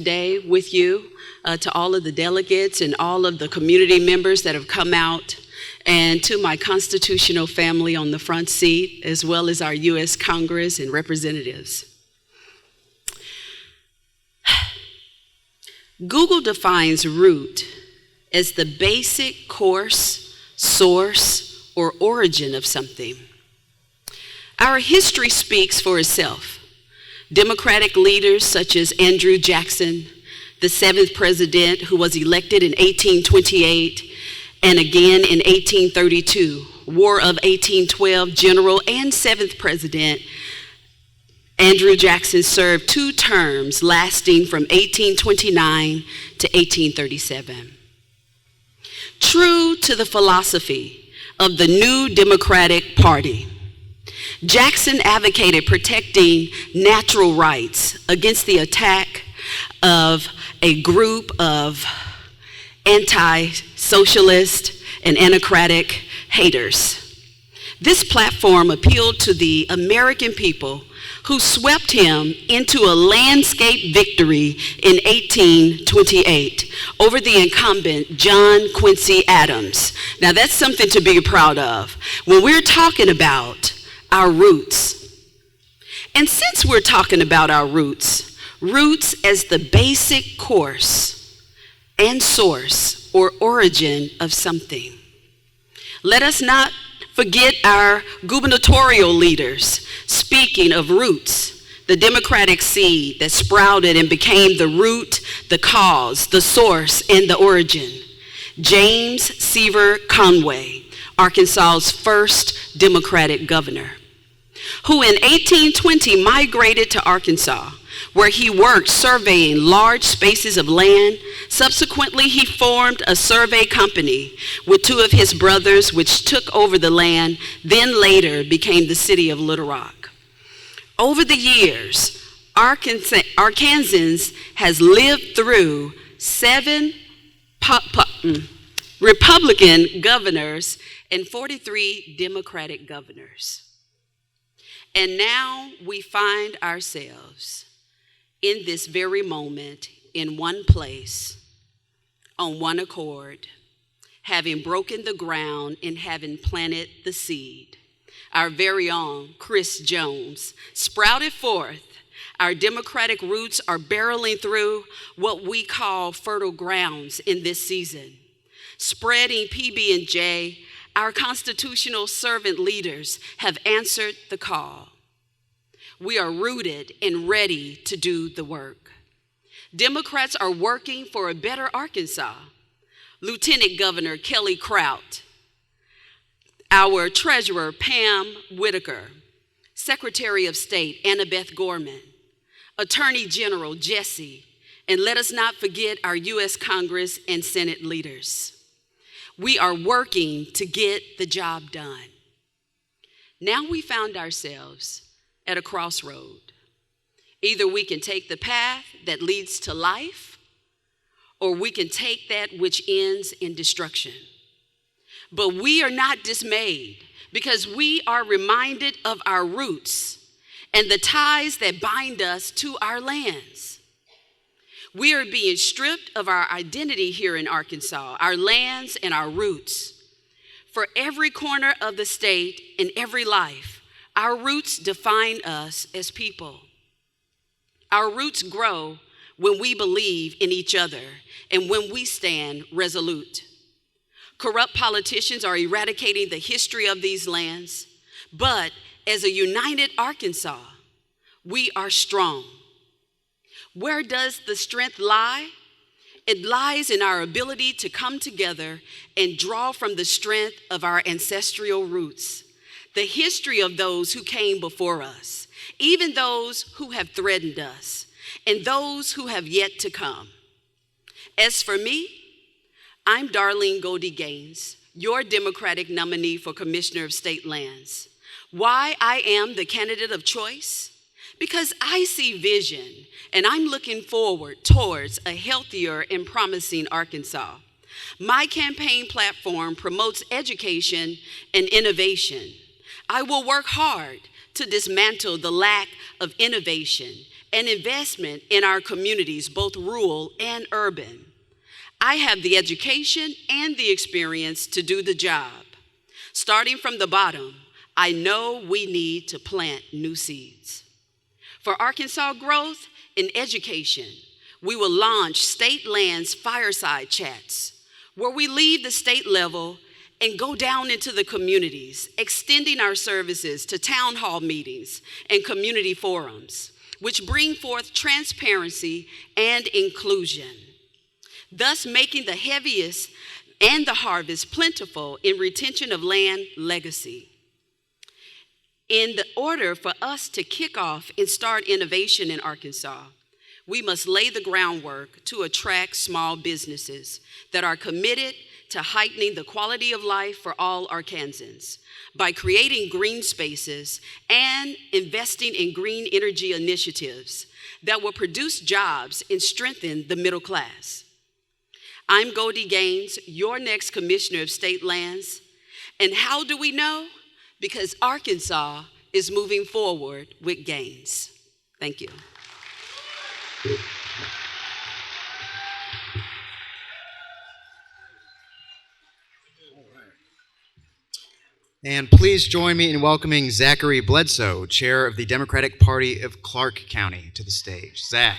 today with you, to all of the delegates and all of the community members that have come out, and to my constitutional family on the front seat, as well as our U.S. Congress and representatives. Google defines root as the basic course, source, or origin of something. Our history speaks for itself. Democratic leaders such as Andrew Jackson, the 7th president who was elected in 1828 and again in 1832, War of 1812 general and 7th president, Andrew Jackson served 2 terms lasting from 1829 to 1837. True to the philosophy of the new Democratic Party, Jackson advocated protecting natural rights against the attack of a group of anti-socialist and anarchic haters. This platform appealed to the American people who swept him into a landscape victory in 1828 over the incumbent John Quincy Adams. Now that's something to be proud of when we're talking about our roots. And since we're talking about our roots as the basic course and source or origin of something, let us not forget our gubernatorial leaders. Speaking of roots, the Democratic seed that sprouted and became the root, the cause, the source, and the origin. James Seaver Conway, Arkansas's first Democratic governor, who in 1820 migrated to Arkansas, where he worked surveying large spaces of land. Subsequently, he formed a survey company with 2 of his brothers, which took over the land, then later became the city of Little Rock. Over the years, Arkansans has lived through 7 Republican governors and 43 Democratic governors. And now we find ourselves in this very moment, in one place, on one accord, having broken the ground and having planted the seed. Our very own Chris Jones sprouted forth. Our Democratic roots are barreling through what we call fertile grounds in this season. Spreading PB&J, our constitutional servant leaders have answered the call. We are rooted and ready to do the work. Democrats are working for a better Arkansas. Lieutenant Governor Kelly Kraut, our Treasurer Pam Whitaker, Secretary of State Annabeth Gorman, Attorney General Jesse, and let us not forget our U.S. Congress and Senate leaders. We are working to get the job done. Now we found ourselves at a crossroad. Either we can take the path that leads to life, or we can take that which ends in destruction. But we are not dismayed because we are reminded of our roots and the ties that bind us to our lands. We are being stripped of our identity here in Arkansas, our lands and our roots. For every corner of the state and every life, our roots define us as people. Our roots grow when we believe in each other and when we stand resolute. Corrupt politicians are eradicating the history of these lands, but as a united Arkansas, we are strong. Where does the strength lie? It lies in our ability to come together and draw from the strength of our ancestral roots, the history of those who came before us, even those who have threatened us, and those who have yet to come. As for me, I'm Darlene Goldi Gaines, your Democratic nominee for Commissioner of State Lands. Why I am the candidate of choice? Because I see vision, and I'm looking forward towards a healthier and promising Arkansas. My campaign platform promotes education and innovation. I will work hard to dismantle the lack of innovation and investment in our communities, both rural and urban. I have the education and the experience to do the job. Starting from the bottom, I know we need to plant new seeds. For Arkansas growth in education, we will launch State Lands Fireside Chats, where we leave the state level and go down into the communities, extending our services to town hall meetings and community forums, which bring forth transparency and inclusion, thus making the heaviest and the harvest plentiful in retention of land legacy. In the order for us to kick off and start innovation in Arkansas, we must lay the groundwork to attract small businesses that are committed to heightening the quality of life for all Arkansans by creating green spaces and investing in green energy initiatives that will produce jobs and strengthen the middle class. I'm Goldi Gaines, your next Commissioner of State Lands. And how do we know? Because Arkansas is moving forward with gains. Thank you. And please join me in welcoming Zachary Bledsoe, Chair of the Democratic Party of Clark County, to the stage. Zach.